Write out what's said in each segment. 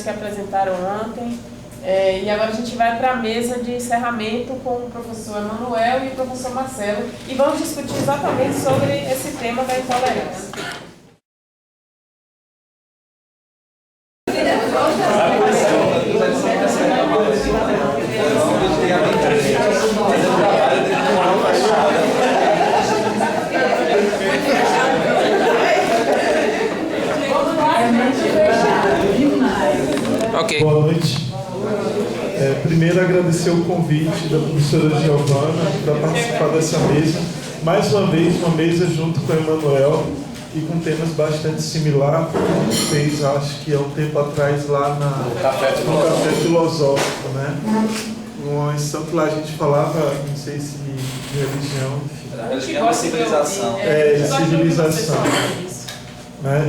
que apresentaram ontem. E agora a gente vai para a mesa de encerramento com o professor Emanuel e o professor Marcelo e vamos discutir exatamente sobre esse tema da intolerância. Okay. Boa noite. Primeiro, agradecer o convite da professora Giovana para participar dessa mesa. Mais uma vez, uma mesa junto com o Emanuel e com temas bastante similares, que a gente fez, acho que há um tempo atrás, lá no Café Filosófico, né? Tanto lá a gente falava, não sei se de religião, enfim. Religião e civilização. Civilização.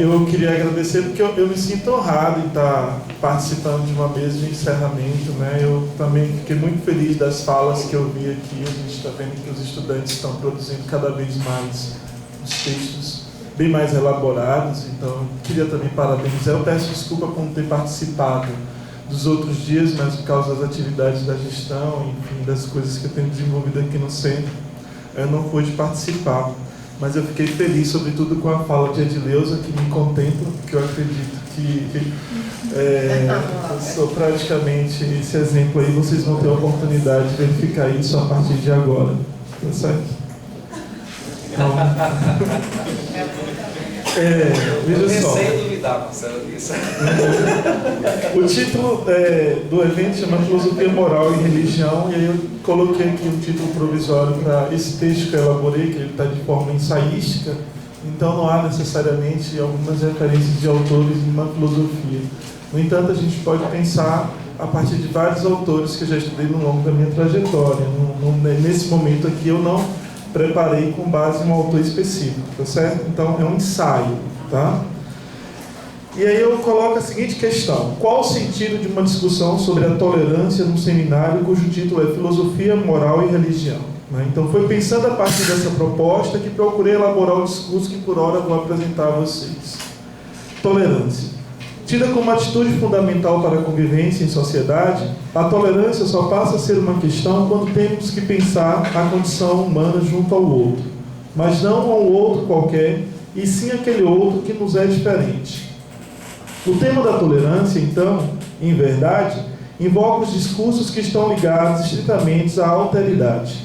Eu queria agradecer porque eu me sinto honrado em estar participando de uma mesa de encerramento, né? Eu também fiquei muito feliz das falas que eu vi aqui. A gente está vendo que os estudantes estão produzindo cada vez mais os textos bem mais elaborados, então eu queria também parabenizar. Eu peço desculpa por não ter participado dos outros dias, mas por causa das atividades da gestão, enfim, das coisas que eu tenho desenvolvido aqui no centro, eu não pude participar. Mas eu fiquei feliz, sobretudo, com a fala de Edileuza, que me contempla, porque eu acredito que eu sou praticamente esse exemplo aí. Vocês vão ter a oportunidade de verificar isso a partir de agora. Tá certo? Então, veja só. O título do evento chama Filosofia Moral e Religião, e aí eu coloquei aqui um título provisório para esse texto que eu elaborei, que ele está de forma ensaística, então não há necessariamente algumas referências de autores em uma filosofia. No entanto, a gente pode pensar a partir de vários autores que eu já estudei no longo da minha trajetória. Nesse momento aqui eu não preparei com base em um autor específico, tá certo? Então é um ensaio, tá? E aí eu coloco a seguinte questão: qual o sentido de uma discussão sobre a tolerância num seminário cujo título é Filosofia, Moral e Religião? Então foi pensando a partir dessa proposta que procurei elaborar o discurso que por hora vou apresentar a vocês. Tolerância. Tida como atitude fundamental para a convivência em sociedade, a tolerância só passa a ser uma questão quando temos que pensar a condição humana junto ao outro, mas não ao outro qualquer, e sim aquele outro que nos é diferente. O tema da tolerância, então, em verdade, invoca os discursos que estão ligados estritamente à alteridade.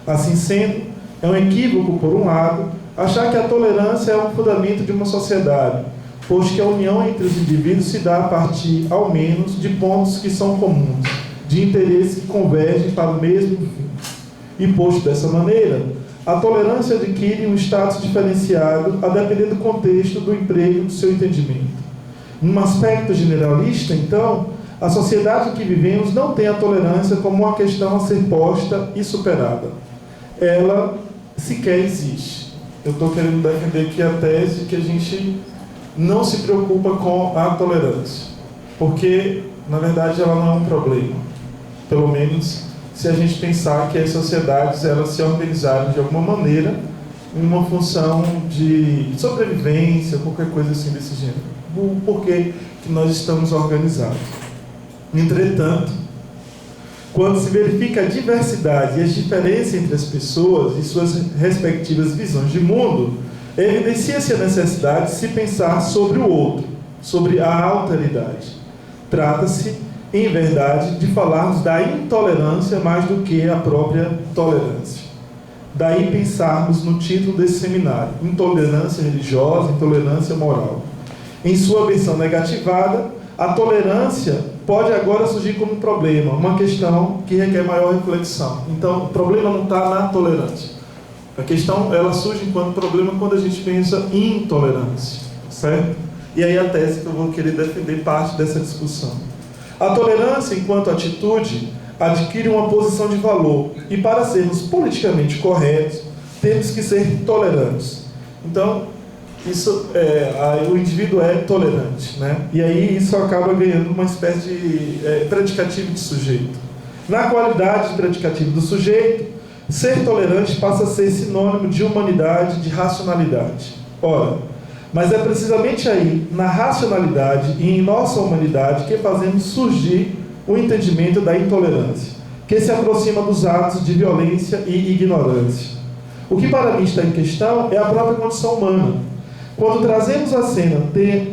Assim sendo, é um equívoco, por um lado, achar que a tolerância é o fundamento de uma sociedade, pois que a união entre os indivíduos se dá a partir, ao menos, de pontos que são comuns, de interesses que convergem para o mesmo fim. E, posto dessa maneira, a tolerância adquire um status diferenciado a depender do contexto, do emprego e do seu entendimento. Num aspecto generalista, então, a sociedade em que vivemos não tem a tolerância como uma questão a ser posta e superada. Ela sequer existe. Eu estou querendo defender aqui a tese que a gente não se preocupa com a tolerância, porque, na verdade, ela não é um problema. Pelo menos, se a gente pensar que as sociedades elas se organizaram de alguma maneira em uma função de sobrevivência, qualquer coisa assim desse gênero. O porquê que nós estamos organizados. Entretanto, quando se verifica a diversidade e as diferenças entre as pessoas e suas respectivas visões de mundo, evidencia-se a necessidade de se pensar sobre o outro, sobre a alteridade. Trata-se, em verdade, de falarmos da intolerância mais do que a própria tolerância. Daí pensarmos no título desse seminário: Intolerância religiosa, intolerância moral. Em sua versão negativada, a tolerância pode agora surgir como um problema, uma questão que requer maior reflexão. Então, o problema não está na tolerância. A questão, ela surge enquanto problema quando a gente pensa em intolerância, certo? E aí a tese que eu vou querer defender parte dessa discussão. A tolerância, enquanto atitude, adquire uma posição de valor, e para sermos politicamente corretos, temos que ser tolerantes. Então, o indivíduo é tolerante, né? E aí isso acaba ganhando uma espécie de predicativo de sujeito. Na qualidade de predicativo do sujeito, ser tolerante passa a ser sinônimo de humanidade, de racionalidade. Ora, Mas é precisamente aí, na racionalidade e em nossa humanidade, que fazemos surgir o entendimento da intolerância, que se aproxima dos atos de violência e ignorância. O que para mim está em questão é a própria condição humana. Quando trazemos à cena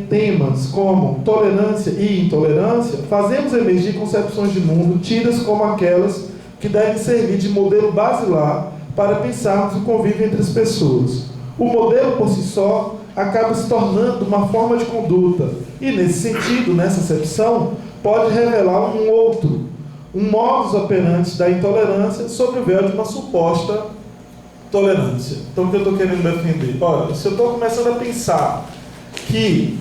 temas como tolerância e intolerância, fazemos emergir concepções de mundo tidas como aquelas que devem servir de modelo basilar para pensarmos o convívio entre as pessoas. O modelo por si só acaba se tornando uma forma de conduta e, nesse sentido, nessa acepção, pode revelar um outro, um modus operandi da intolerância sobre o véu de uma suposta tolerância. Então, o que eu estou querendo defender? Olha, se eu estou começando a pensar que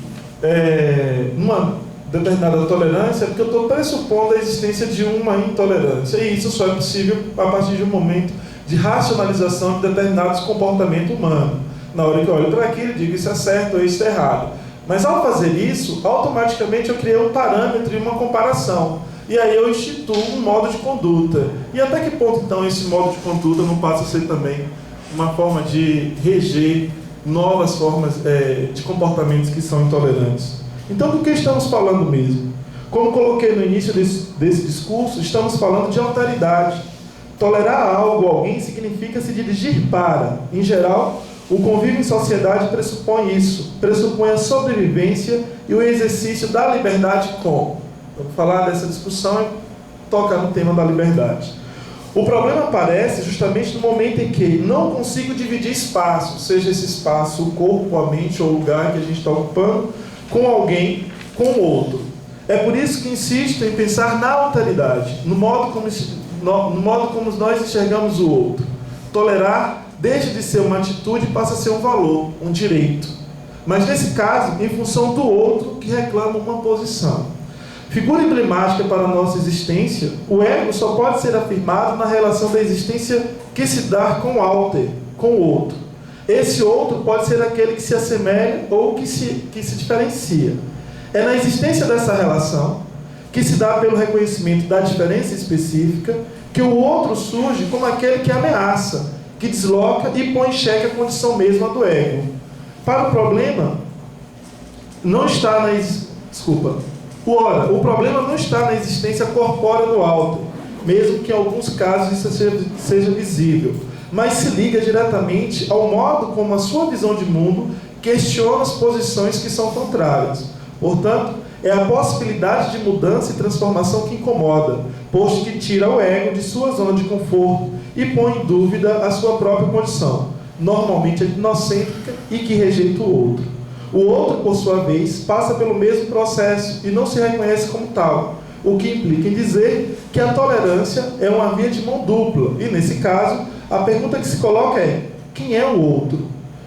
uma determinada tolerância, é porque eu estou pressupondo a existência de uma intolerância, e isso só é possível a partir de um momento de racionalização de determinados comportamentos humanos. Na hora que eu olho para aquilo, eu digo isso é certo ou isso é errado. Mas ao fazer isso, automaticamente eu criei um parâmetro e uma comparação. E aí eu instituo um modo de conduta. E até que ponto, então, esse modo de conduta não passa a ser também uma forma de reger novas formas de comportamentos que são intolerantes? Então, do que estamos falando mesmo? Como coloquei no início desse discurso, estamos falando de alteridade. Tolerar algo ou alguém significa se dirigir para. Em geral, o convívio em sociedade pressupõe isso, pressupõe a sobrevivência e o exercício da liberdade com. Vamos falar dessa discussão e tocar no tema da liberdade. O problema aparece justamente no momento em que não consigo dividir espaço, seja esse espaço o corpo, a mente ou o lugar que a gente está ocupando, com alguém, com o outro. É por isso que insisto em pensar na alteridade, no modo como nós enxergamos o outro. Tolerar, deixa de ser uma atitude e passa a ser um valor, um direito. Mas nesse caso, em função do outro que reclama uma posição. Figura emblemática para a nossa existência, o ego só pode ser afirmado na relação da existência que se dá com o alter, com o outro. Esse outro pode ser aquele que se assemelha ou que se diferencia. É na existência dessa relação, que se dá pelo reconhecimento da diferença específica, que o outro surge como aquele que ameaça, que desloca e põe em xeque a condição mesma do ego. Para o problema, não está na... Ora, o problema não está na existência corpórea do alter, mesmo que em alguns casos isso seja visível, mas se liga diretamente ao modo como a sua visão de mundo questiona as posições que são contrárias. Portanto, é a possibilidade de mudança e transformação que incomoda, posto que tira o ego de sua zona de conforto e põe em dúvida a sua própria condição, normalmente etnocêntrica e que rejeita o outro. O outro, por sua vez, passa pelo mesmo processo e não se reconhece como tal, o que implica em dizer que a tolerância é uma via de mão dupla. E, nesse caso, a pergunta que se coloca é: quem é o outro?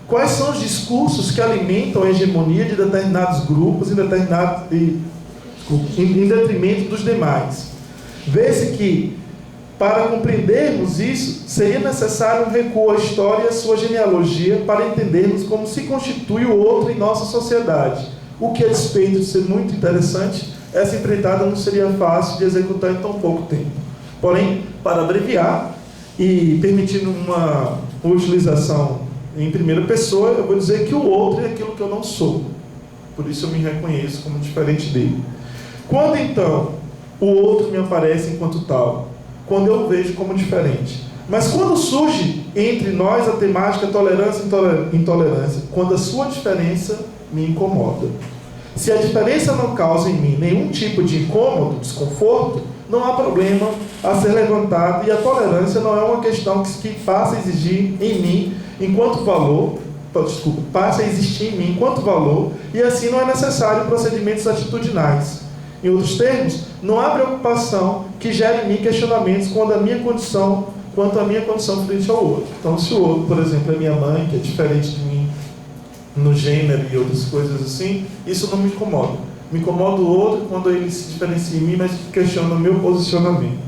Quais são os discursos que alimentam a hegemonia de determinados grupos em detrimento dos demais? Vê-se que, para compreendermos isso, seria necessário um recuo à história e à sua genealogia para entendermos como se constitui o outro em nossa sociedade. O que, a despeito de ser muito interessante, essa empreitada não seria fácil de executar em tão pouco tempo. Porém, para abreviar e permitindo uma utilização em primeira pessoa, eu vou dizer que o outro é aquilo que eu não sou. Por isso eu me reconheço como diferente dele. Quando, então, o outro me aparece enquanto tal? Quando eu o vejo como diferente. Mas quando surge entre nós a temática tolerância e intolerância? Quando a sua diferença me incomoda. Se a diferença não causa em mim nenhum tipo de incômodo, desconforto, não há problema a ser levantado, e a tolerância não é uma questão que passa a exigir em mim enquanto valor, passa a existir em mim enquanto valor, e assim não é necessário procedimentos atitudinais. Em outros termos, não há preocupação que gere em mim questionamentos quanto à minha condição frente ao outro. Então, se o outro, por exemplo, é minha mãe, que é diferente de mim no gênero e outras coisas assim, isso não me incomoda. Me incomoda o outro quando ele se diferencia em mim, mas questiona o meu posicionamento.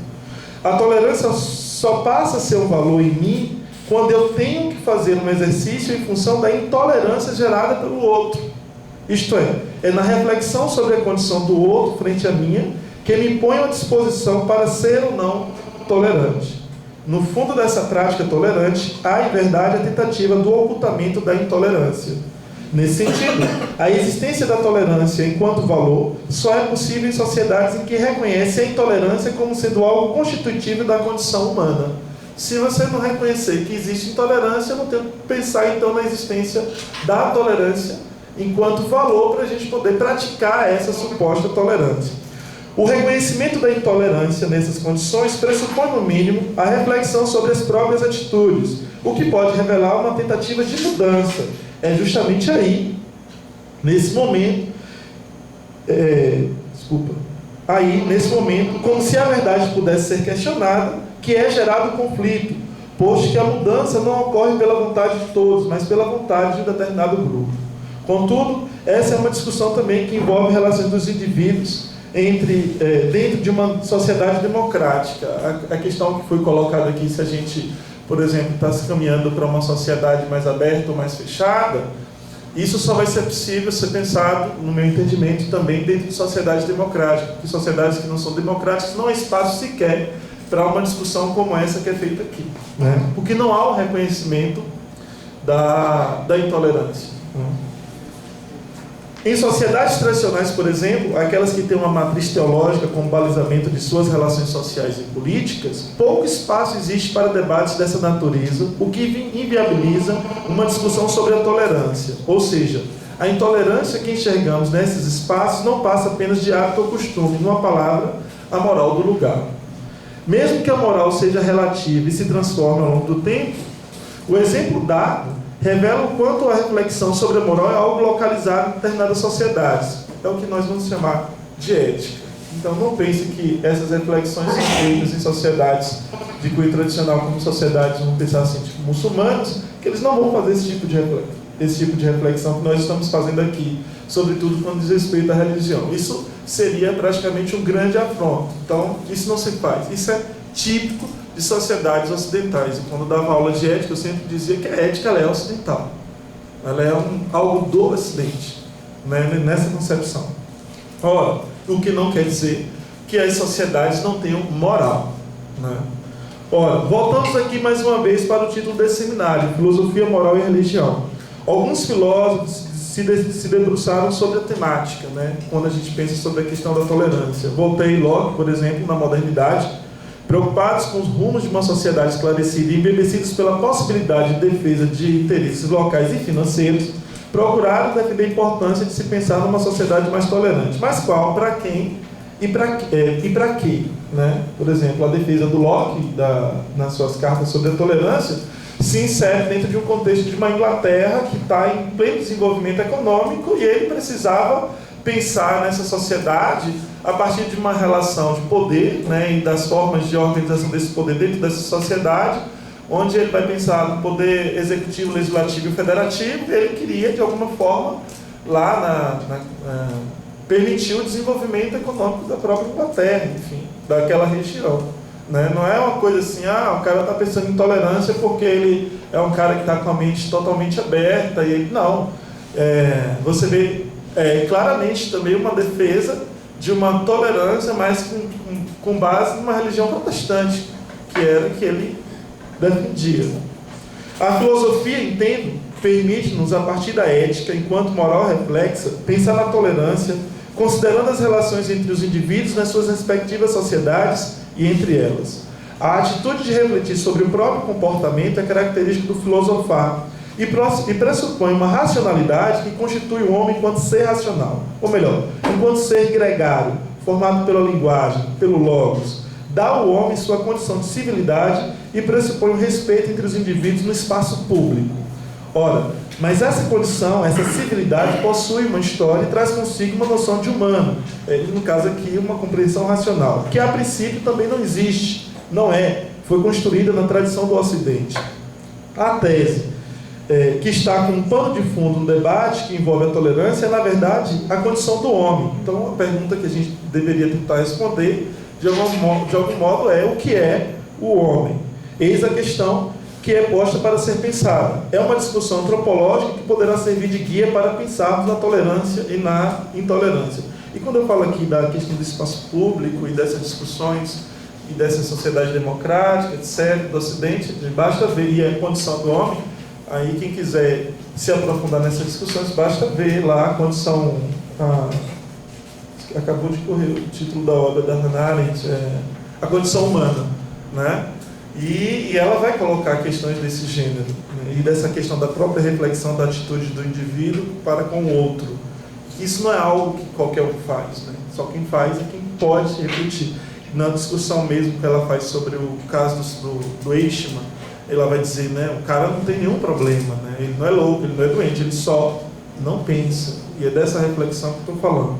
A tolerância só passa a ser um valor em mim quando eu tenho que fazer um exercício em função da intolerância gerada pelo outro. Isto é na reflexão sobre a condição do outro frente à minha, que me põe à disposição para ser ou não tolerante. No fundo dessa prática tolerante, há em verdade a tentativa do ocultamento da intolerância. Nesse sentido, a existência da tolerância enquanto valor só é possível em sociedades em que reconhecem a intolerância como sendo algo constitutivo da condição humana. Se você não reconhecer que existe intolerância, não tem que pensar então na existência da tolerância enquanto valor para a gente poder praticar essa suposta tolerância. O reconhecimento da intolerância nessas condições pressupõe, no mínimo, a reflexão sobre as próprias atitudes, o que pode revelar uma tentativa de mudança. É justamente aí, nesse momento, como se a verdade pudesse ser questionada, que é gerado o conflito, posto que a mudança não ocorre pela vontade de todos, mas pela vontade de um determinado grupo. Contudo, essa é uma discussão também que envolve relações dos indivíduos dentro de uma sociedade democrática. A questão que foi colocada aqui, se a gente, por exemplo, está se caminhando para uma sociedade mais aberta ou mais fechada, isso só vai ser possível ser pensado, no meu entendimento, também dentro de sociedades democráticas, porque sociedades que não são democráticas não há espaço sequer para uma discussão como essa que é feita aqui, né? Porque não há o reconhecimento da intolerância. Em sociedades tradicionais, por exemplo, aquelas que têm uma matriz teológica como balizamento de suas relações sociais e políticas, pouco espaço existe para debates dessa natureza, o que inviabiliza uma discussão sobre a tolerância. Ou seja, a intolerância que enxergamos nesses espaços não passa apenas de hábito ou costume, numa palavra, a moral do lugar. Mesmo que a moral seja relativa e se transforme ao longo do tempo, o exemplo dado revela o quanto a reflexão sobre a moral é algo localizado em determinadas sociedades. É o que nós vamos chamar de ética. Então não pense que essas reflexões são feitas em sociedades de cunho tradicional, como sociedades, vamos pensar assim, tipo muçulmanos, que eles não vão fazer esse tipo de reflexão que nós estamos fazendo aqui, sobretudo quando diz respeito à religião. Isso seria praticamente um grande afronto. Então, isso não se faz. Isso é típico de sociedades ocidentais. E quando eu dava aula de ética, eu sempre dizia que a ética ela é ocidental. Ela é algo do Ocidente, né? Nessa concepção. Ora, o que não quer dizer que as sociedades não tenham moral, né? Ora, voltamos aqui mais uma vez para o título desse seminário, Filosofia, Moral e Religião. Alguns filósofos se debruçaram sobre a temática, né? Quando a gente pensa sobre a questão da tolerância. Voltaire e Locke, por exemplo, na modernidade, preocupados com os rumos de uma sociedade esclarecida e embebecidos pela possibilidade de defesa de interesses locais e financeiros, procuraram defender a importância de se pensar numa sociedade mais tolerante. Mas qual, para quem e para quê? Né? Por exemplo, a defesa do Locke, nas suas cartas sobre a tolerância, se insere dentro de um contexto de uma Inglaterra que está em pleno desenvolvimento econômico e ele precisava pensar nessa sociedade a partir de uma relação de poder, né, e das formas de organização desse poder dentro dessa sociedade, onde ele vai pensar no poder executivo, legislativo e federativo, e ele queria, de alguma forma, lá permitir o desenvolvimento econômico da própria Inglaterra, enfim, daquela região. Né? Não é uma coisa assim, o cara está pensando em tolerância porque ele é um cara que está com a mente totalmente aberta, e ele, não. Você vê claramente também uma defesa de uma tolerância, mas com base numa religião protestante, que era que ele defendia. A filosofia, entendo, permite-nos, a partir da ética, enquanto moral reflexa, pensar na tolerância, considerando as relações entre os indivíduos nas suas respectivas sociedades e entre elas. A atitude de refletir sobre o próprio comportamento é característica do filosofar e pressupõe uma racionalidade que constitui o homem enquanto ser racional, ou melhor, enquanto ser gregário, formado pela linguagem, pelo logos, dá ao homem sua condição de civilidade e pressupõe o respeito entre os indivíduos no espaço público. Ora, mas essa condição, essa civilidade, possui uma história e traz consigo uma noção de humano, no caso aqui, uma compreensão racional, que a princípio também não existe, foi construída na tradição do Ocidente. A tese que está com um pano de fundo no debate que envolve a tolerância é, na verdade, a condição do homem. Então, a pergunta que a gente deveria tentar responder, de algum modo, é o que é o homem? Eis a questão que é posta para ser pensada. É uma discussão antropológica que poderá servir de guia para pensarmos na tolerância e na intolerância. E quando eu falo aqui da questão do espaço público e dessas discussões e dessa sociedade democrática, etc., do Ocidente, basta ver a condição do homem, Aí quem quiser se aprofundar nessas discussões, basta ver lá a condição... acabou de correr o título da obra da Hannah Arendt, A Condição Humana, né? E ela vai colocar questões desse gênero, né? E dessa questão da própria reflexão da atitude do indivíduo para com o outro. Isso não é algo que qualquer um faz, né? Só quem faz é quem pode refletir. Na discussão mesmo que ela faz sobre o caso do Eichmann, ela vai dizer, né, o cara não tem nenhum problema, né? Ele não é louco, ele não é doente, ele só não pensa. E é dessa reflexão que eu estou falando.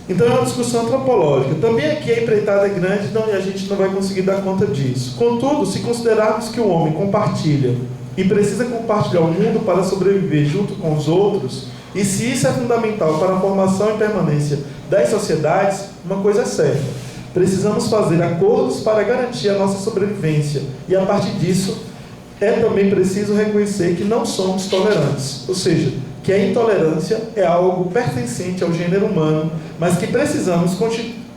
Então é uma discussão antropológica. Também aqui a empreitada é grande e a gente não vai conseguir dar conta disso. Contudo, se considerarmos que o homem compartilha e precisa compartilhar o mundo para sobreviver junto com os outros, e se isso é fundamental para a formação e permanência das sociedades, uma coisa é certa: precisamos fazer acordos para garantir a nossa sobrevivência, e a partir disso é também preciso reconhecer que não somos tolerantes, ou seja, que a intolerância é algo pertencente ao gênero humano, mas que precisamos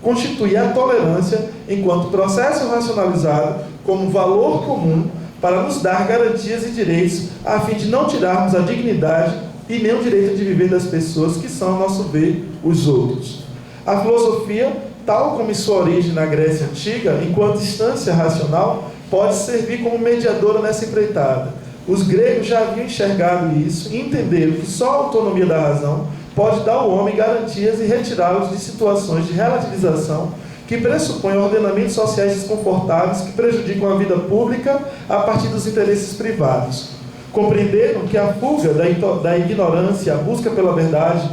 constituir a tolerância enquanto processo racionalizado como valor comum para nos dar garantias e direitos, a fim de não tirarmos a dignidade e nem o direito de viver das pessoas que são, a nosso ver, os outros. A filosofia, tal como em sua origem na Grécia Antiga, enquanto instância racional, pode servir como mediadora nessa empreitada. Os gregos já haviam enxergado isso e entenderam que só a autonomia da razão pode dar ao homem garantias e retirá-los de situações de relativização que pressupõem ordenamentos sociais desconfortáveis que prejudicam a vida pública a partir dos interesses privados. Compreenderam que a fuga da ignorância, a busca pela verdade,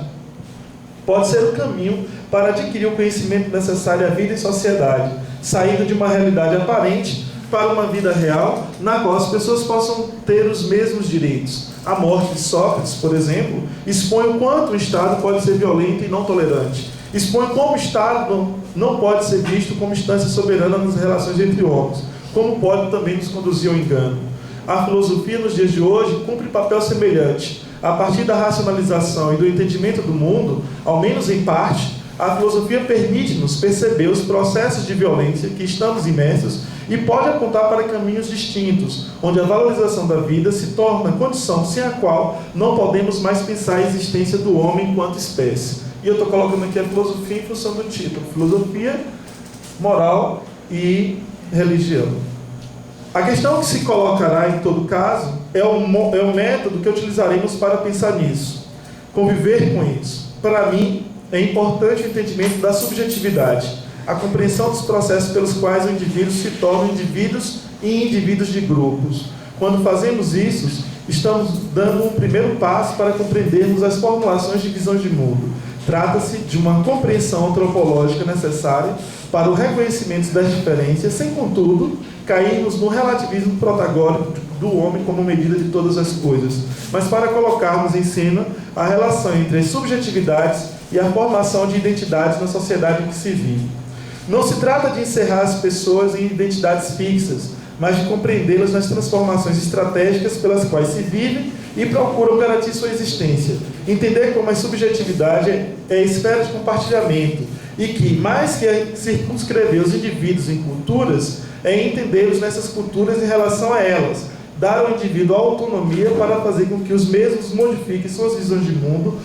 pode ser o caminho para adquirir o conhecimento necessário à vida em sociedade, saindo de uma realidade aparente para uma vida real, na qual as pessoas possam ter os mesmos direitos. A morte de Sócrates, por exemplo, expõe o quanto o Estado pode ser violento e não tolerante. Expõe como o Estado não pode ser visto como instância soberana nas relações entre homens, como pode também nos conduzir ao engano. A filosofia, nos dias de hoje, cumpre papel semelhante. A partir da racionalização e do entendimento do mundo, ao menos em parte, a filosofia permite-nos perceber os processos de violência que estamos imersos e pode apontar para caminhos distintos, onde a valorização da vida se torna condição sem a qual não podemos mais pensar a existência do homem enquanto espécie. E eu estou colocando aqui a filosofia em função do título: filosofia, moral e religião. A questão que se colocará em todo caso é o método que utilizaremos para pensar nisso, conviver com isso. Para mim, é importante o entendimento da subjetividade, a compreensão dos processos pelos quais o indivíduo se torna indivíduos e indivíduos de grupos. Quando fazemos isso, estamos dando um primeiro passo para compreendermos as formulações de visões de mundo. Trata-se de uma compreensão antropológica necessária para o reconhecimento das diferenças, sem, contudo, cairmos no relativismo protagônico do homem como medida de todas as coisas, mas para colocarmos em cena a relação entre as subjetividades e a formação de identidades na sociedade em que se vive. Não se trata de encerrar as pessoas em identidades fixas, mas de compreendê-las nas transformações estratégicas pelas quais se vivem e procuram garantir sua existência. Entender como a subjetividade é esfera de compartilhamento e que, mais que circunscrever os indivíduos em culturas, é entendê-los nessas culturas em relação a elas, dar ao indivíduo a autonomia para fazer com que os mesmos modifiquem suas visões de mundo,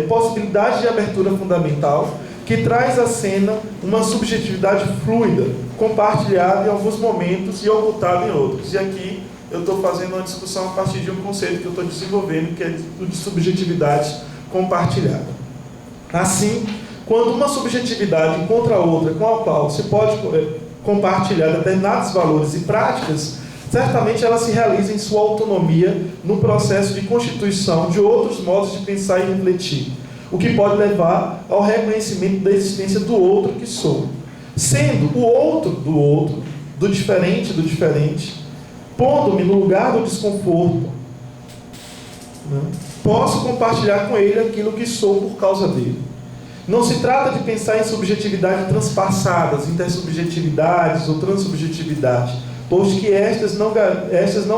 possibilidade de abertura fundamental, que traz à cena uma subjetividade fluida, compartilhada em alguns momentos e ocultada em outros. E aqui eu estou fazendo uma discussão a partir de um conceito que eu estou desenvolvendo, que é o de subjetividade compartilhada. Assim, quando uma subjetividade encontra outra com a qual se pode compartilhar determinados valores e práticas, certamente ela se realiza em sua autonomia no processo de constituição de outros modos de pensar e refletir, o que pode levar ao reconhecimento da existência do outro que sou. Sendo o outro, do diferente, pondo-me no lugar do desconforto, né? Posso compartilhar com ele aquilo que sou por causa dele. Não se trata de pensar em subjetividade transpassadas, intersubjetividades ou transubjetividade, pois que estas não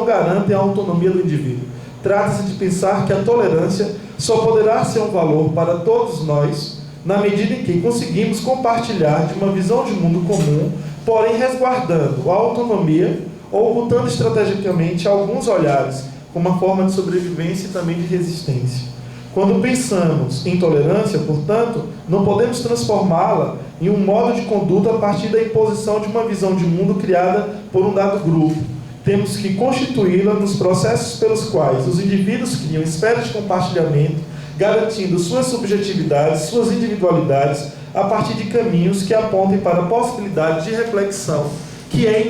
garantem a autonomia do indivíduo. Trata-se de pensar que a tolerância só poderá ser um valor para todos nós na medida em que conseguimos compartilhar de uma visão de mundo comum, porém resguardando a autonomia, ou ocultando estrategicamente alguns olhares, como uma forma de sobrevivência e também de resistência. Quando pensamos em tolerância, portanto, não podemos transformá-la em um modo de conduta a partir da imposição de uma visão de mundo criada por um dado grupo. Temos que constituí-la nos processos pelos quais os indivíduos criam esferas de compartilhamento, garantindo suas subjetividades, suas individualidades, a partir de caminhos que apontem para a possibilidade de reflexão que é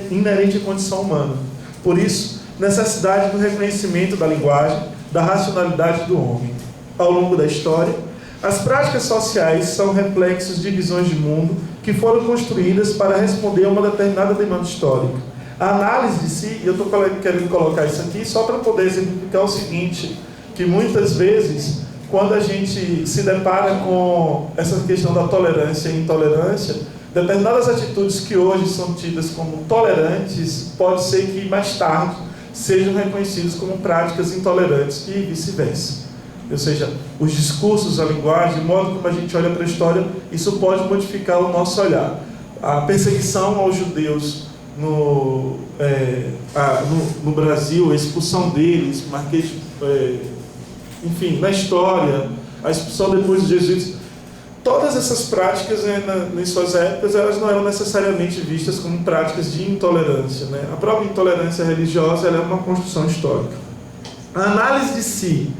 inerente à condição humana. Por isso, necessidade do reconhecimento da linguagem, da racionalidade do homem. Ao longo da história, as práticas sociais são reflexos de visões de mundo que foram construídas para responder a uma determinada demanda histórica. A análise de si, e eu estou querendo colocar isso aqui só para poder exemplificar o seguinte, que muitas vezes, quando a gente se depara com essa questão da tolerância e intolerância, determinadas atitudes que hoje são tidas como tolerantes, pode ser que mais tarde sejam reconhecidas como práticas intolerantes e vice-versa. Ou seja, os discursos, a linguagem, o modo como a gente olha para a história, isso pode modificar o nosso olhar. A perseguição aos judeus no Brasil, a expulsão deles, enfim, na história, a expulsão depois dos jesuítas, todas essas práticas, em suas épocas, elas não eram necessariamente vistas como práticas de intolerância, né? A própria intolerância religiosa, ela é uma construção histórica. A análise de si,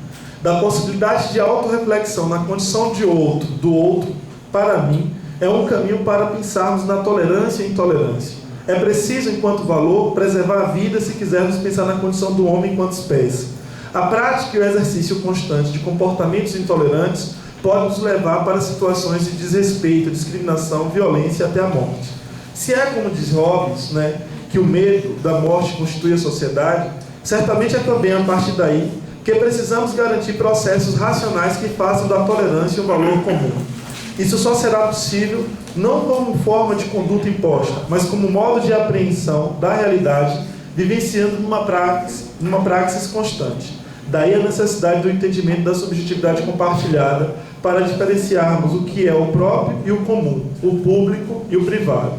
da possibilidade de autorreflexão na condição do outro, para mim, é um caminho para pensarmos na tolerância e intolerância. É preciso, enquanto valor, preservar a vida se quisermos pensar na condição do homem enquanto espécie. A prática e o exercício constante de comportamentos intolerantes pode nos levar para situações de desrespeito, discriminação, violência e até a morte. Se é como diz Hobbes, né, que o medo da morte constitui a sociedade, certamente é também a partir daí que precisamos garantir processos racionais que façam da tolerância um valor comum. Isso só será possível não como forma de conduta imposta, mas como modo de apreensão da realidade, vivenciando numa praxis constante. Daí a necessidade do entendimento da subjetividade compartilhada para diferenciarmos o que é o próprio e o comum, o público e o privado.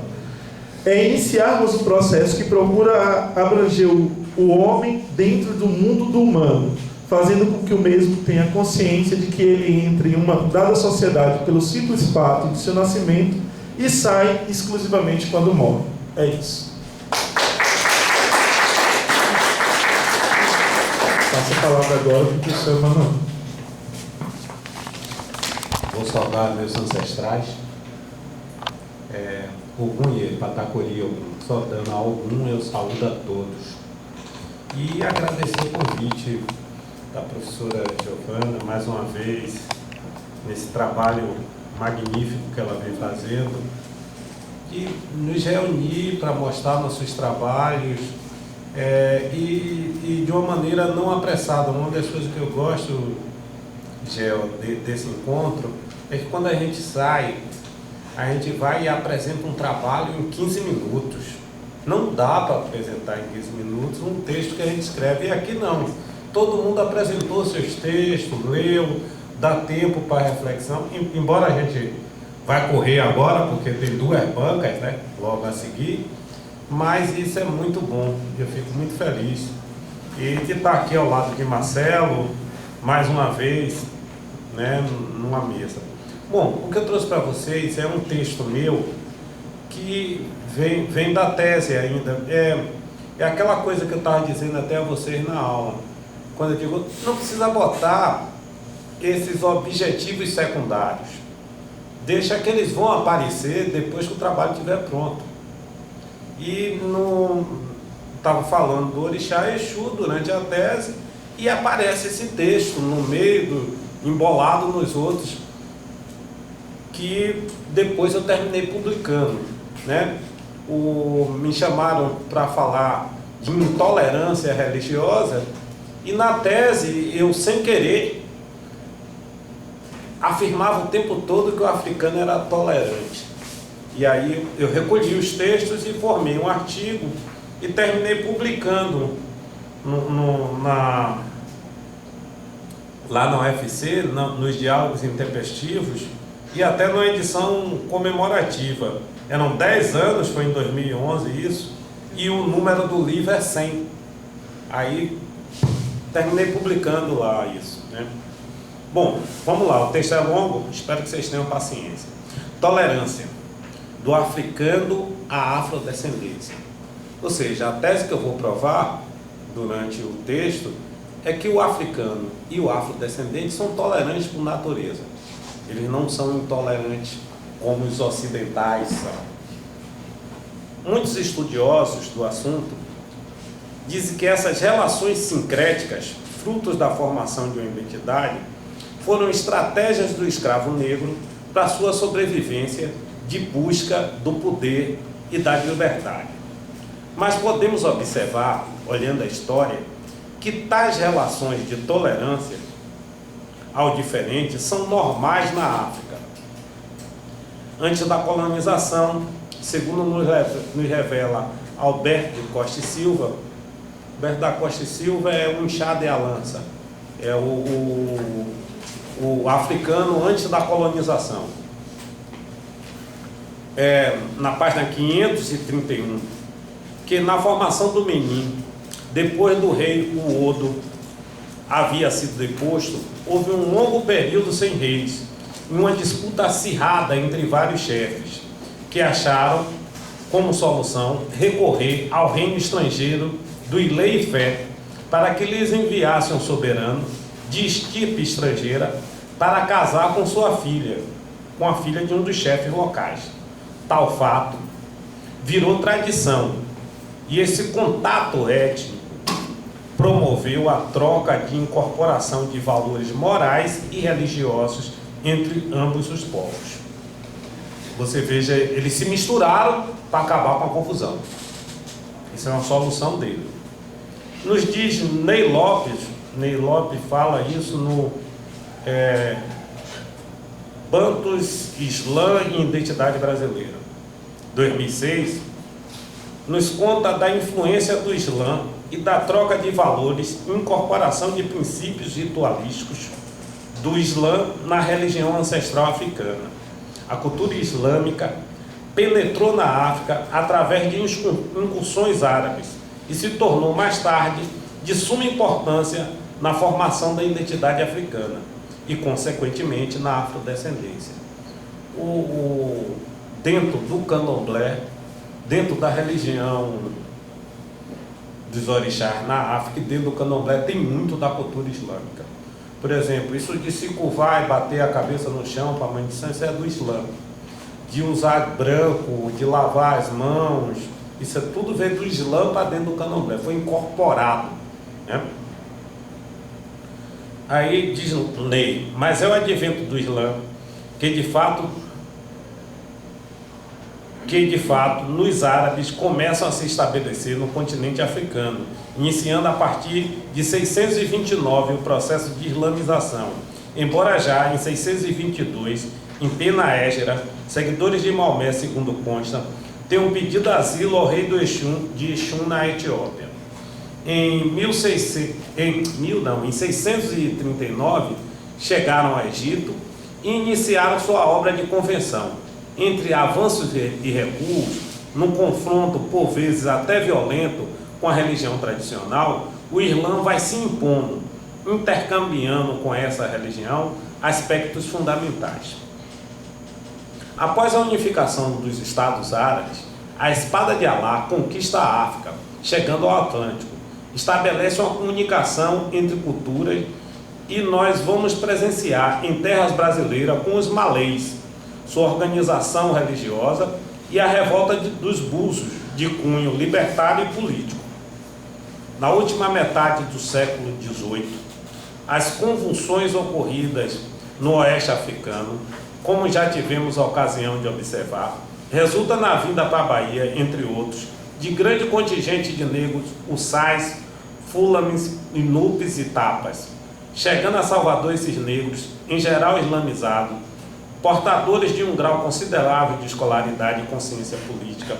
É iniciarmos um processo que procura abranger o homem dentro do mundo do humano, fazendo com que o mesmo tenha consciência de que ele entre em uma dada sociedade pelo simples fato de seu nascimento e sai exclusivamente quando morre. É isso. Passo a palavra agora para o professor Emanuel. Vou saudar meus ancestrais, Ogum e Patacori Ogum. Saudando a Ogum, eu saúdo a todos. E agradecer o convite da professora Giovana, mais uma vez, nesse trabalho magnífico que ela vem fazendo, e nos reunir para mostrar nossos trabalhos, e de uma maneira não apressada. Uma das coisas que eu gosto, Gel, desse encontro, é que quando a gente sai, a gente vai e apresenta um trabalho em 15 minutos. Não dá para apresentar em 15 minutos um texto que a gente escreve, e aqui não. Todo mundo apresentou seus textos, leu, dá tempo para reflexão, embora a gente vai correr agora, porque tem 2 bancas, né, logo a seguir, mas isso é muito bom, eu fico muito feliz. E de estar aqui ao lado de Marcelo, mais uma vez, né, numa mesa. Bom, o que eu trouxe para vocês é um texto meu que vem da tese ainda. É aquela coisa que eu estava dizendo até a vocês na aula. Quando eu digo, não precisa botar esses objetivos secundários. Deixa que eles vão aparecer depois que o trabalho estiver pronto. E estava falando do Orixá Exu durante a tese, e aparece esse texto no meio, embolado nos outros, que depois eu terminei publicando, né? Me chamaram para falar de intolerância religiosa, e na tese eu, sem querer, afirmava o tempo todo que o africano era tolerante. E aí eu recolhi os textos e formei um artigo e terminei publicando lá na UFC, nos Diálogos Intempestivos, e até numa edição comemorativa. Eram 10 anos, foi em 2011 isso, e o número do livro é 100. Aí terminei publicando lá isso, né? Bom, vamos lá, o texto é longo, espero que vocês tenham paciência. Tolerância, do africano à afrodescendência. Ou seja, a tese que eu vou provar durante o texto é que o africano e o afrodescendente são tolerantes por natureza. Eles não são intolerantes como os ocidentais são. Muitos estudiosos do assunto dizem que essas relações sincréticas, frutos da formação de uma identidade, foram estratégias do escravo negro para sua sobrevivência de busca do poder e da liberdade. Mas podemos observar, olhando a história, que tais relações de tolerância ao diferente são normais na África. Antes da colonização, segundo nos revela Alberto da Costa e Silva, Alberto da Costa e Silva é um inchado e a lança, é o africano antes da colonização. Na página 531, que na formação do Benin, depois do rei Uodo havia sido deposto, houve um longo período sem reis, em uma disputa acirrada entre vários chefes, que acharam como solução recorrer ao reino estrangeiro do Ilê-Ifé para que lhes enviasse um soberano de estirpe estrangeira para casar com sua filha, com a filha de um dos chefes locais. Tal fato virou tradição, e esse contato étnico promoveu a troca de incorporação de valores morais e religiosos entre ambos os povos. Você veja, eles se misturaram para acabar com a confusão. Isso é uma solução dele. Nos diz Ney Lopes fala isso no Bantus, Islã e Identidade Brasileira, 2006, nos conta da influência do Islã e da troca de valores e incorporação de princípios ritualísticos do Islã na religião ancestral africana. A cultura islâmica penetrou na África através de incursões árabes e se tornou mais tarde de suma importância na formação da identidade africana e, consequentemente, na afrodescendência. Dentro do candomblé, dentro da religião dos orixás na África e dentro do candomblé tem muito da cultura islâmica. Por exemplo, isso de se curvar e bater a cabeça no chão para a mãe de santo, isso é do Islã. De usar branco, de lavar as mãos, isso é tudo veio do Islã para dentro do candomblé, foi incorporado, né? Aí diz Ney, mas é o advento do Islã que de fato nos árabes começam a se estabelecer no continente africano, iniciando a partir de 629 o processo de islamização, embora já em 622, em Pena Égera, seguidores de Maomé, segundo consta, tenham pedido asilo ao rei de Exum na Etiópia. Em 639, chegaram ao Egito e iniciaram sua obra de conversão. Entre avanços e recuos, num confronto por vezes até violento com a religião tradicional, o Islã vai se impondo, intercambiando com essa religião aspectos fundamentais. Após a unificação dos Estados Árabes, a espada de Alá conquista a África, chegando ao Atlântico, estabelece uma comunicação entre culturas e nós vamos presenciar em terras brasileiras com os malês, sua organização religiosa e a revolta dos búzios de cunho libertário e político. Na última metade do século XVIII, as convulsões ocorridas no oeste africano, como já tivemos a ocasião de observar, resulta na vinda para a Bahia, entre outros, de grande contingente de negros, uçais, fulames, inupes e tapas. Chegando a Salvador esses negros, em geral islamizados, portadores de um grau considerável de escolaridade e consciência política,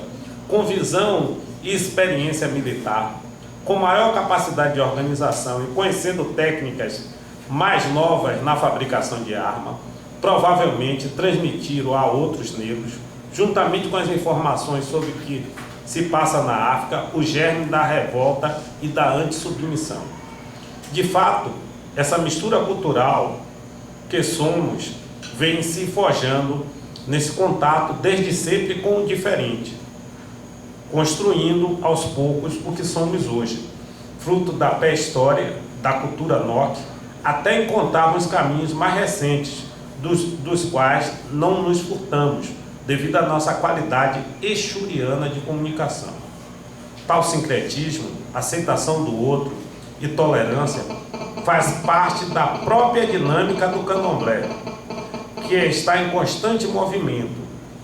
com visão e experiência militar, com maior capacidade de organização e conhecendo técnicas mais novas na fabricação de arma, provavelmente transmitiram a outros negros, juntamente com as informações sobre que se passa na África o germe da revolta e da antissubmissão. De fato, essa mistura cultural que somos vem se forjando nesse contato desde sempre com o diferente, construindo aos poucos o que somos hoje, fruto da pré-história, da cultura norte, até encontrarmos caminhos mais recentes, dos quais não nos furtamos, devido à nossa qualidade exuriana de comunicação. Tal sincretismo, aceitação do outro e tolerância faz parte da própria dinâmica do candomblé, que está em constante movimento,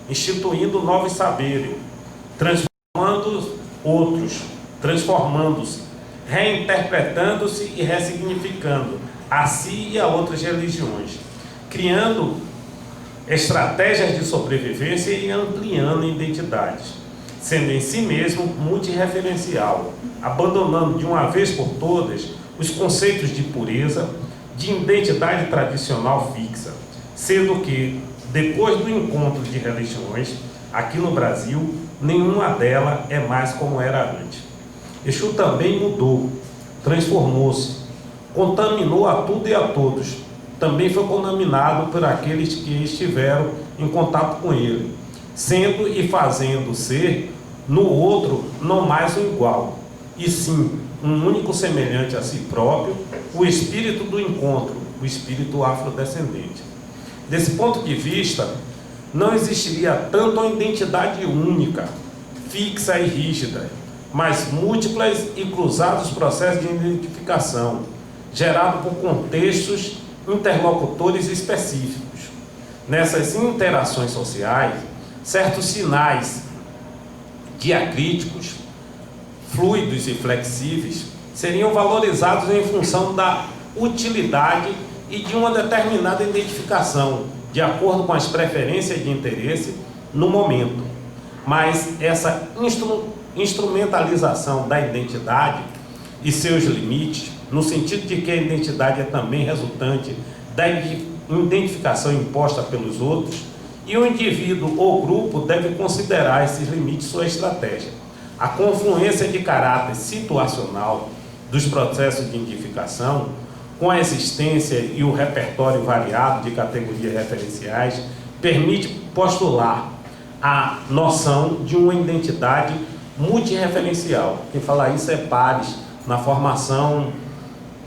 instituindo novos saberes, transformando outros, transformando-se, reinterpretando-se e ressignificando a si e a outras religiões, criando estratégias de sobrevivência e ampliando identidades, sendo em si mesmo multirreferencial, abandonando de uma vez por todas os conceitos de pureza, de identidade tradicional fixa, sendo que, depois do encontro de religiões, aqui no Brasil, nenhuma delas é mais como era antes. Exu também mudou, transformou-se, contaminou a tudo e a todos. Também foi contaminado por aqueles que estiveram em contato com ele, sendo e fazendo ser no outro não mais um igual, e sim um único semelhante a si próprio, o espírito do encontro, o espírito afrodescendente. Desse ponto de vista, não existiria tanto uma identidade única, fixa e rígida, mas múltiplas e cruzados processos de identificação, gerados por contextos interlocutores específicos. Nessas interações sociais, certos sinais diacríticos, fluidos e flexíveis, seriam valorizados em função da utilidade e de uma determinada identificação, de acordo com as preferências de interesse no momento. Mas essa instrumentalização da identidade e seus limites, no sentido de que a identidade é também resultante da identificação imposta pelos outros, e o indivíduo ou grupo deve considerar esses limites sua estratégia. A confluência de caráter situacional dos processos de identificação, com a existência e o repertório variado de categorias referenciais, permite postular a noção de uma identidade multirreferencial. Quem fala isso é Pares, na formação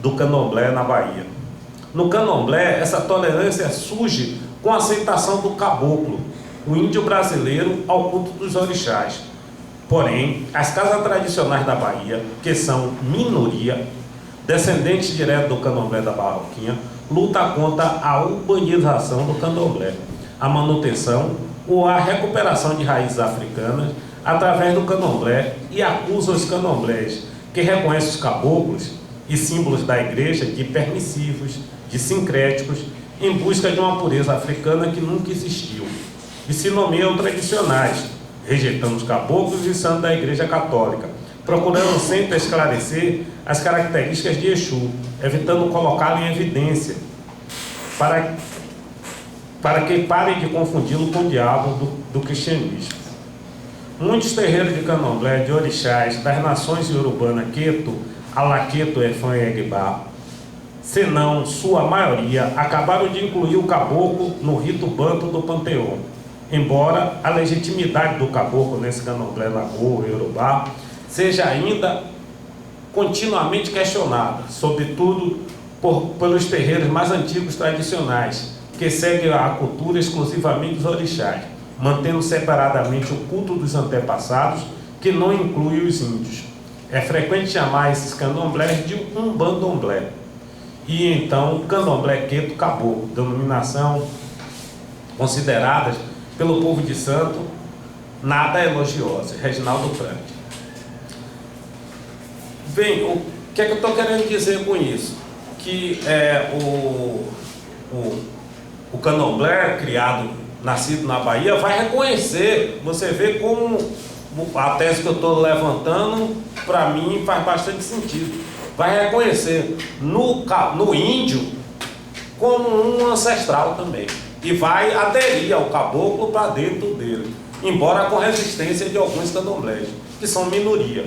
do candomblé na Bahia. No candomblé, essa tolerância surge com a aceitação do caboclo, o índio brasileiro, ao culto dos orixás. Porém, as casas tradicionais da Bahia, que são minoria, descendentes diretos do candomblé da Barroquinha, lutam contra a urbanização do candomblé, a manutenção ou a recuperação de raízes africanas através do candomblé, e acusam os candomblés, que reconhecem os caboclos e símbolos da igreja, de permissivos, de sincréticos, em busca de uma pureza africana que nunca existiu, e se nomeiam tradicionais, rejeitando os caboclos e santos da Igreja Católica, procurando sempre esclarecer as características de Exu, evitando colocá-lo em evidência, para que parem de confundi-lo com o diabo do cristianismo. Muitos terreiros de candomblé, de orixás, das nações iorubana Queto, Alaqueto, Efã e Egbá, senão sua maioria, acabaram de incluir o caboclo no rito banto do panteão, embora a legitimidade do caboclo nesse candomblé Lagoa e Iorubá seja ainda continuamente questionada, sobretudo pelos terreiros mais antigos tradicionais, que seguem a cultura exclusivamente dos orixás, mantendo separadamente o culto dos antepassados, que não inclui os índios. É frequente chamar esses candomblés de umbandomblé. E então, candomblé Queto Caboclo, denominação consideradas pelo povo de santo nada elogiosa. Reginaldo Frank. Bem, o que é que eu estou querendo dizer com isso? Que o candomblé criado, nascido na Bahia, vai reconhecer, você vê como a tese que eu estou levantando, para mim, faz bastante sentido. Vai reconhecer no índio como um ancestral também. E vai aderir ao caboclo para dentro dele, embora com resistência de alguns candomblés. que são minoria.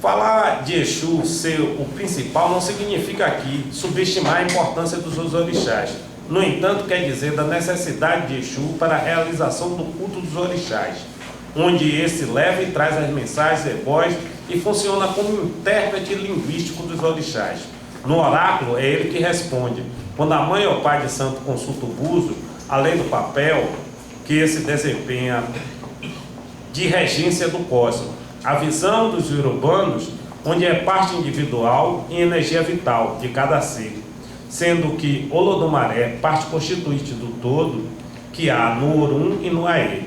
Falar de Exu ser o principal não significa aqui subestimar a importância dos orixás. No entanto, quer dizer da necessidade de Exu para a realização do culto dos orixás, onde esse leva e traz as mensagens e voz e funciona como intérprete linguístico dos orixás. No oráculo, é ele que responde. Quando a mãe ou pai de santo consulta o buzo, além do papel que esse desempenha de regência do cosmos, a visão dos urbanos, onde é parte individual e energia vital de cada ser, sendo que Olodumaré, parte constituinte do todo, que há no Orum e no Aê.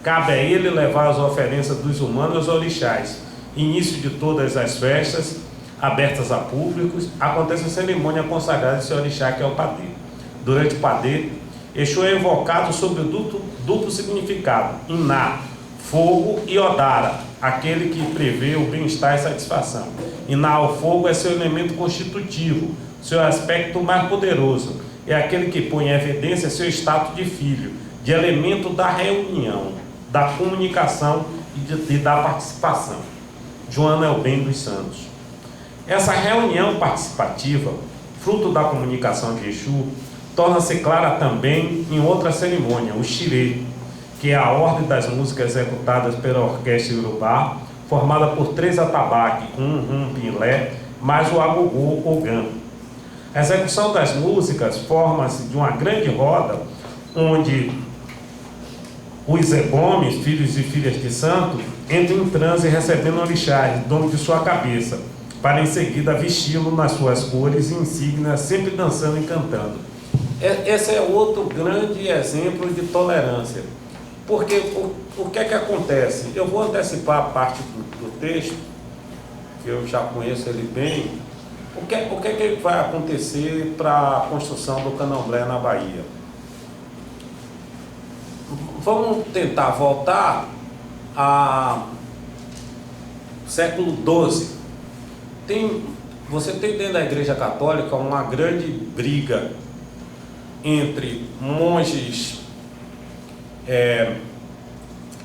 Cabe a ele levar as oferenças dos humanos aos orixás. Início de todas as festas, abertas a públicos, acontece a cerimônia consagrada desse orixá, que é o Padê. Durante o Padê, Exu é invocado sob o duplo significado, Iná, fogo, e Odara, aquele que prevê o bem-estar e satisfação. Iná, o fogo, é seu elemento constitutivo, seu aspecto mais poderoso, é aquele que põe em evidência seu status de filho, de elemento da reunião, da comunicação e da participação. Joana Elbem dos Santos. Essa reunião participativa, fruto da comunicação de Exu, torna-se clara também em outra cerimônia, o Xirê, que é a ordem das músicas executadas pela Orquestra Iorubá, formada por 3 atabaques, pilé, mais o agogô, ogã. A execução das músicas forma-se de uma grande roda, onde os egomes, filhos e filhas de santo, entram em transe recebendo orixás, dono de sua cabeça, para em seguida vesti-lo nas suas cores e insígnias, sempre dançando e cantando. Esse é outro grande exemplo de tolerância. Porque o que é que acontece? Eu vou antecipar a parte do texto, que eu já conheço ele bem. O que é que vai acontecer para a construção do candomblé na Bahia? Vamos tentar voltar ao século XII. Você tem dentro da Igreja Católica uma grande briga entre monges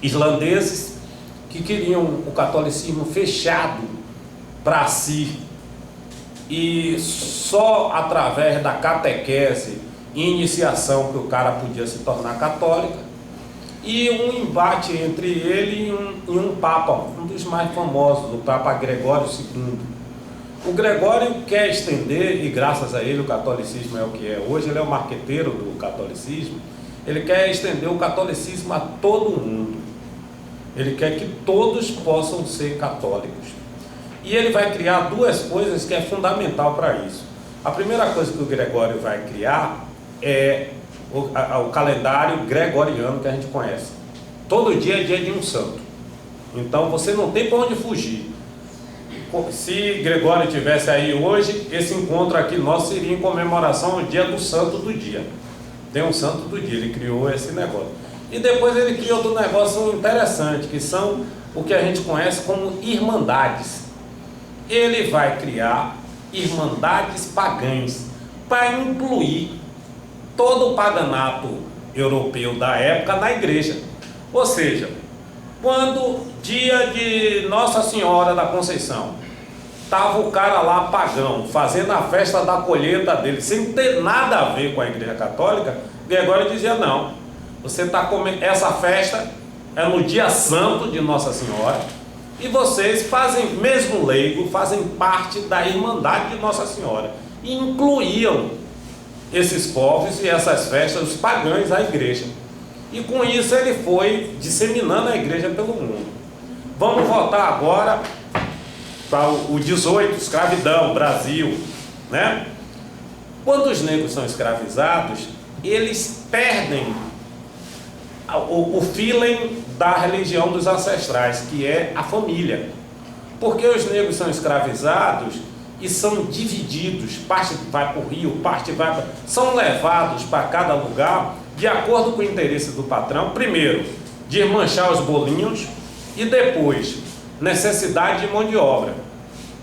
islandeses que queriam o catolicismo fechado para si e só através da catequese e iniciação que o cara podia se tornar católica, e um embate entre ele e um papa, um dos mais famosos, o Papa Gregório II. O Gregório quer estender, e graças a ele o catolicismo é o que é hoje, ele é o marqueteiro do catolicismo. Ele quer estender o catolicismo a todo mundo. Ele quer que todos possam ser católicos. E ele vai criar 2 coisas que é fundamental para isso. A primeira coisa que o Gregório vai criar é o calendário gregoriano que a gente conhece. Todo dia é dia de um santo. Então você não tem para onde fugir. Se Gregório tivesse aí hoje, esse encontro aqui nosso seria em comemoração ao dia do santo do dia. Tem um santo do dia, ele criou esse negócio. E depois ele criou outro negócio interessante, que são o que a gente conhece como irmandades. Ele vai criar irmandades pagãs para incluir todo o paganato europeu da época na igreja. Ou seja, quando dia de Nossa Senhora da Conceição, estava o cara lá pagão, fazendo a festa da colheita dele, sem ter nada a ver com a Igreja Católica, Gregório dizia: não, você está comendo, essa festa é no dia santo de Nossa Senhora, e vocês fazem, mesmo leigo, fazem parte da Irmandade de Nossa Senhora, e incluíam esses povos e essas festas, os pagãos, à igreja. E com isso ele foi disseminando a igreja pelo mundo. Vamos voltar agora para o 18, escravidão, Brasil, né? Quando os negros são escravizados, eles perdem o feeling da religião dos ancestrais, que é a família. Porque os negros são escravizados e são divididos, parte vai para o Rio, parte vai para... São levados para cada lugar de acordo com o interesse do patrão, primeiro, de manchar os bolinhos, e depois, necessidade de mão de obra,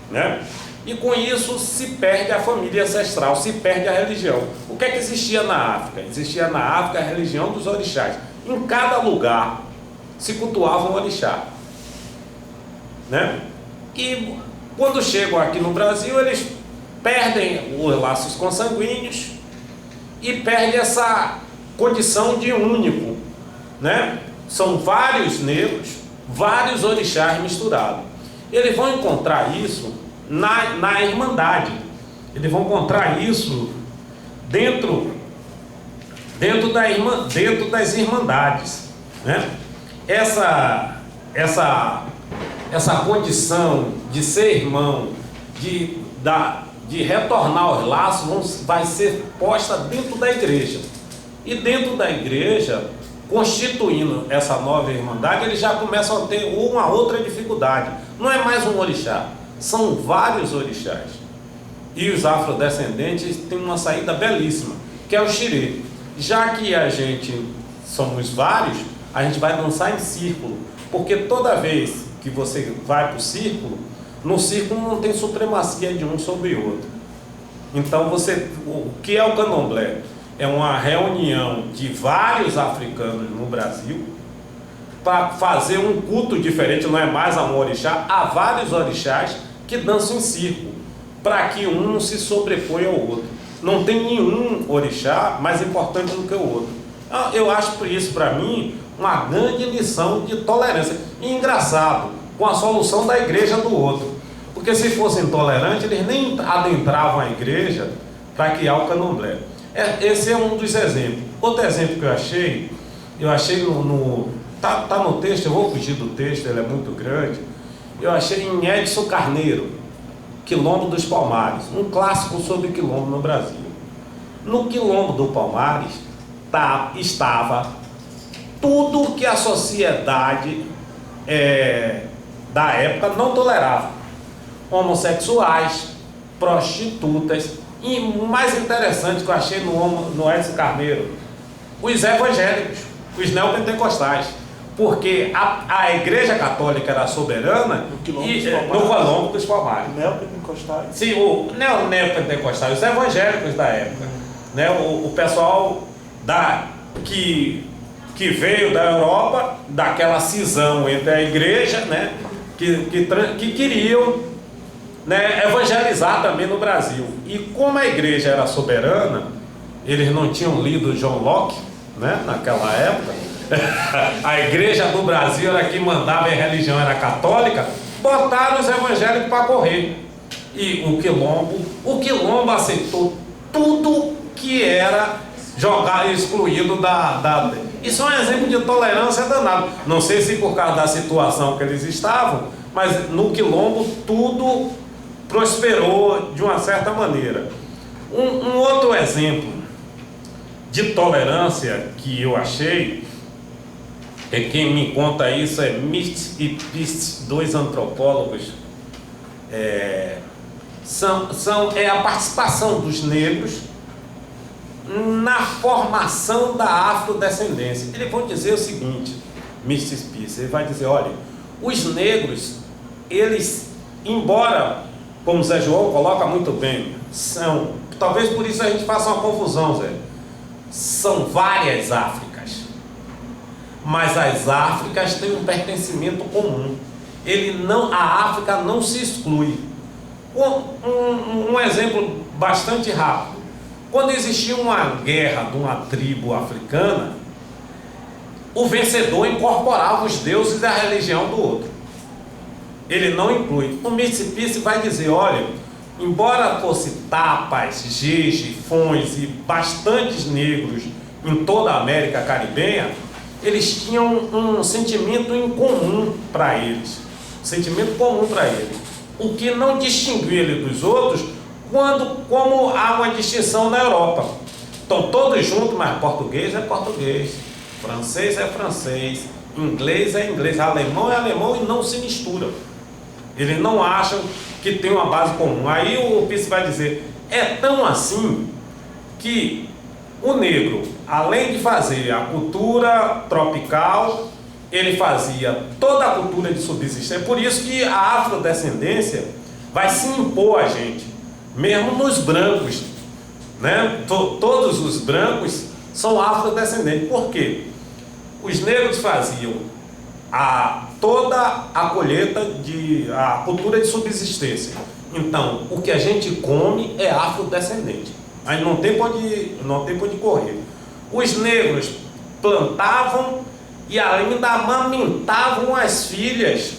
né? E com isso se perde a família ancestral, se perde a religião. O que é que existia na África? Existia na África a religião dos orixás. Em cada lugar se cultuava um orixá, né? E quando chegam aqui no Brasil, eles perdem os laços consanguíneos e perdem essa condição de único, né? São vários negros, vários orixás misturados. Eles vão encontrar isso na Irmandade. Eles vão encontrar isso dentro das Irmandades, né? Essa condição de ser irmão, de retornar aos laços, vai ser posta dentro da igreja. E dentro da igreja, constituindo essa nova irmandade, eles já começam a ter uma outra dificuldade. Não é mais um orixá, são vários orixás. E os afrodescendentes têm uma saída belíssima, que é o xirê. Já que a gente somos vários, a gente vai dançar em círculo, porque toda vez que você vai para o círculo, no círculo não tem supremacia de um sobre o outro. Então o que é o candomblé? É uma reunião de vários africanos no Brasil para fazer um culto diferente, não é mais a um orixá, há vários orixás que dançam em círculo, para que um não se sobreponha ao outro. Não tem nenhum orixá mais importante do que o outro. Eu acho por isso, para mim, uma grande lição de tolerância. E engraçado, com a solução da igreja do outro. Porque se fossem tolerantes, eles nem adentravam a igreja para criar o candomblé. Esse é um dos exemplos. Outro exemplo que eu achei tá no texto, eu vou fugir do texto, ele é muito grande. Eu achei em Edson Carneiro, Quilombo dos Palmares, um clássico sobre quilombo no Brasil. No Quilombo do Palmares estava tudo que a sociedade da época não tolerava: homossexuais, prostitutas, e o mais interessante que eu achei no Edson Carneiro, os evangélicos, os neopentecostais, porque a Igreja Católica era soberana no Quilombo dos Palmares. Neopentecostais? Sim, não neopentecostais, os evangélicos da época, né? O pessoal que veio da Europa, daquela cisão entre a igreja, né? Que queriam, né, evangelizar também no Brasil. E como a igreja era soberana, eles não tinham lido John Locke, né, naquela época. A igreja do Brasil era quem mandava, e a religião era católica. Botaram os evangélicos para correr. E o quilombo aceitou tudo que era excluído Isso é um exemplo de tolerância danado. Não sei se por causa da situação que eles estavam, mas no quilombo tudo prosperou de uma certa maneira. Um outro exemplo de tolerância que eu achei, quem me conta isso é Mist e Pist, dois antropólogos. É a participação dos negros na formação da afrodescendência. Eles vão dizer o seguinte, Mr. Spicer, ele vai dizer: olha, os negros, eles, embora, como Zé João coloca muito bem, talvez por isso a gente faça uma confusão, Zé, são várias Áfricas, mas as Áfricas têm um pertencimento comum. A África não se exclui. Um exemplo bastante rápido: quando existia uma guerra de uma tribo africana, o vencedor incorporava os deuses da religião do outro. Ele não inclui. O Mississippi vai dizer: olha, embora fosse Tapas, Jeje, Fões e bastantes negros em toda a América Caribenha, eles tinham um sentimento em comum para eles. O que não distinguia ele dos outros, como há uma distinção na Europa. Estão todos juntos, mas português é português, francês é francês, inglês é inglês, alemão é alemão, e não se misturam. Eles não acham que tem uma base comum. Aí o Pisse vai dizer: é tão assim que o negro, além de fazer a cultura tropical, ele fazia toda a cultura de subsistência. É por isso que a afrodescendência vai se impor a gente, mesmo nos brancos, né? Todos os brancos são afrodescendentes. Por quê? Os negros faziam toda a colheita a cultura de subsistência. Então, o que a gente come é afrodescendente. Aí não tem pra onde correr. Os negros plantavam e ainda amamentavam as filhas.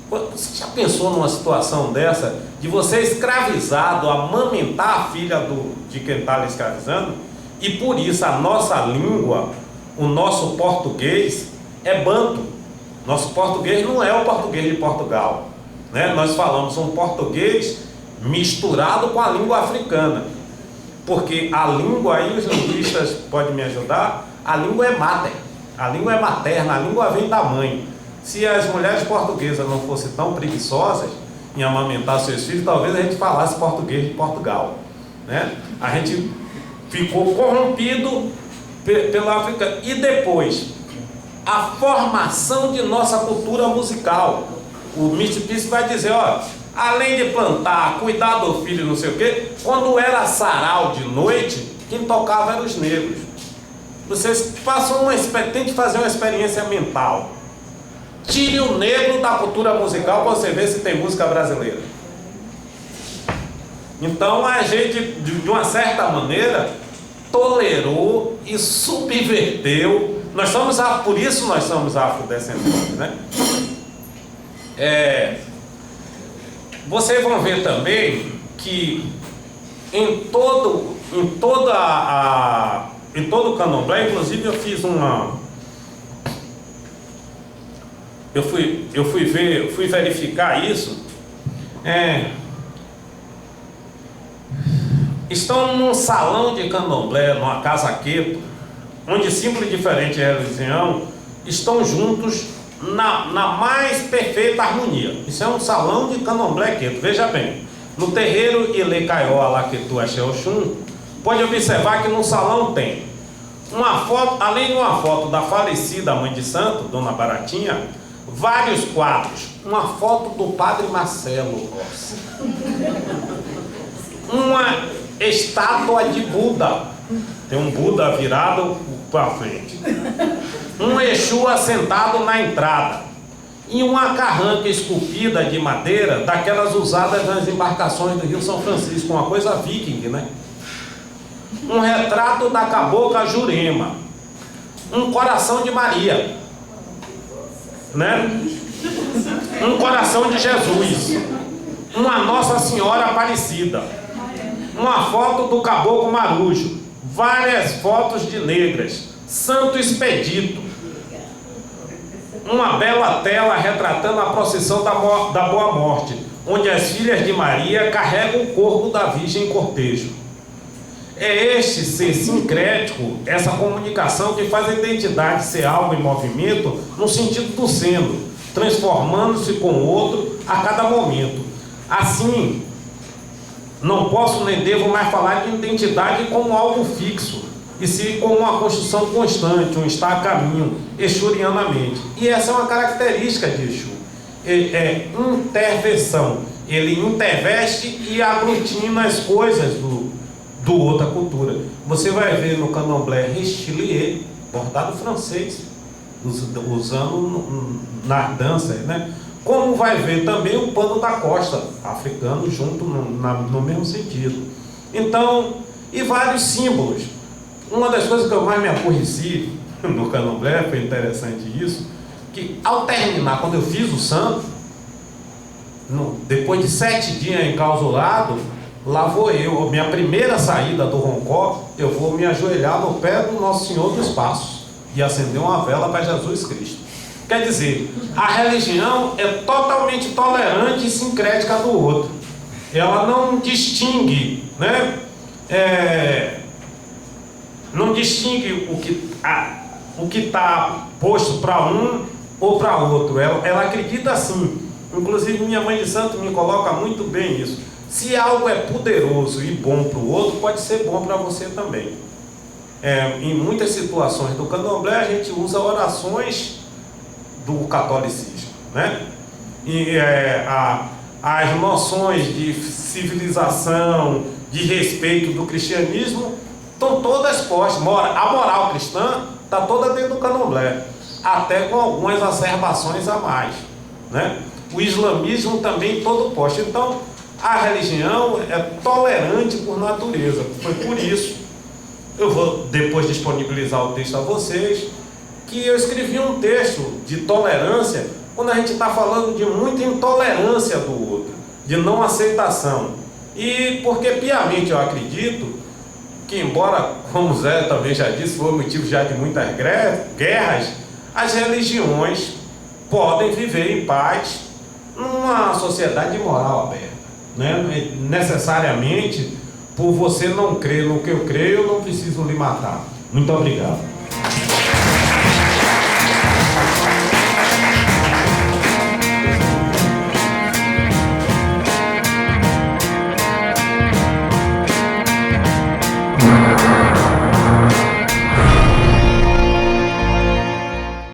Você já pensou numa situação dessa, de você escravizado, amamentar a filha de quem está lhe escravizando? E por isso a nossa língua, o nosso português é banto. Nosso português não é o português de Portugal, né? Nós falamos um português misturado com a língua africana, porque a língua, aí os linguistas podem me ajudar, a língua é mater, a língua é materna, a língua vem da mãe. Se as mulheres portuguesas não fossem tão preguiçosas em amamentar seus filhos, talvez a gente falasse português de Portugal, né? A gente ficou corrompido pela África. E depois, a formação de nossa cultura musical. O Mr. Peace vai dizer, ó, além de plantar, cuidar do filho, não sei o quê, quando era sarau de noite, quem tocava eram os negros. Vocês tentem fazer uma experiência mental. Tire o negro da cultura musical para você ver se tem música brasileira. Então a gente, de uma certa maneira, tolerou e subverteu. Por isso nós somos afrodescendentes, né? Vocês vão ver também que em todo o candomblé, inclusive eu fiz eu fui verificar isso. Estão num salão de candomblé, numa casa queto, onde símbolo diferente é a religião, estão juntos na mais perfeita harmonia. Isso é um salão de candomblé queto. Veja bem, no terreiro Ile Kaió Alaquetu Axé Oxum, pode observar que no salão tem uma foto, além de uma foto da falecida mãe de santo, Dona Baratinha, vários quadros, uma foto do Padre Marcelo Rossi, uma estátua de Buda, tem um Buda virado para frente, um Exu assentado na entrada e uma carranca esculpida de madeira, daquelas usadas nas embarcações do Rio São Francisco, uma coisa viking, né? Um retrato da cabocla Jurema, um coração de Maria, né? Um coração de Jesus, uma Nossa Senhora Aparecida, uma foto do caboclo Marujo, várias fotos de negras, Santo Expedito, uma bela tela retratando a procissão da Boa Morte, onde as filhas de Maria carregam o corpo da Virgem em cortejo. É este ser sincrético, essa comunicação que faz a identidade ser algo em movimento no sentido do sendo, transformando-se com o outro a cada momento. Assim, não posso nem devo mais falar de identidade como algo fixo, e sim como uma construção constante, um estar a caminho, exurianamente. E essa é uma característica de Exu. É intervenção. Ele interveste e aglutina as coisas do outra cultura. Você vai ver no candomblé Restilier, bordado francês, usando nas danças, né? Como vai ver também o pano da costa, africano, junto no mesmo sentido. Então, e vários símbolos. Uma das coisas que eu mais me aborreci no candomblé, foi interessante isso, que ao terminar, quando eu fiz o santo, depois de 7 dias enclausurado, lá vou eu, minha primeira saída do Roncó, eu vou me ajoelhar no pé do Nosso Senhor dos Passos e acender uma vela para Jesus Cristo. Quer dizer, a religião é totalmente tolerante e sincrética do outro. Ela não distingue, né? Não distingue o que está posto para um ou para outro. Ela acredita assim. Inclusive minha mãe de santo me coloca muito bem isso. Se algo é poderoso e bom para o outro, pode ser bom para você também. Em muitas situações do candomblé a gente usa orações do catolicismo, né? E as noções de civilização, de respeito do cristianismo estão todas postas. A moral cristã está toda dentro do candomblé. até com algumas acerbações a mais, né? O islamismo também todo posto. Então, a religião é tolerante por natureza. Foi por isso, eu vou depois disponibilizar o texto a vocês, que eu escrevi um texto de tolerância quando a gente está falando de muita intolerância do outro, de não aceitação. E porque piamente eu acredito que, embora, como o Zé também já disse, foi motivo já de muitas guerras, as religiões podem viver em paz numa sociedade de moral aberta, né? Necessariamente, por você não crer no que eu creio, eu não preciso lhe matar. Muito obrigado.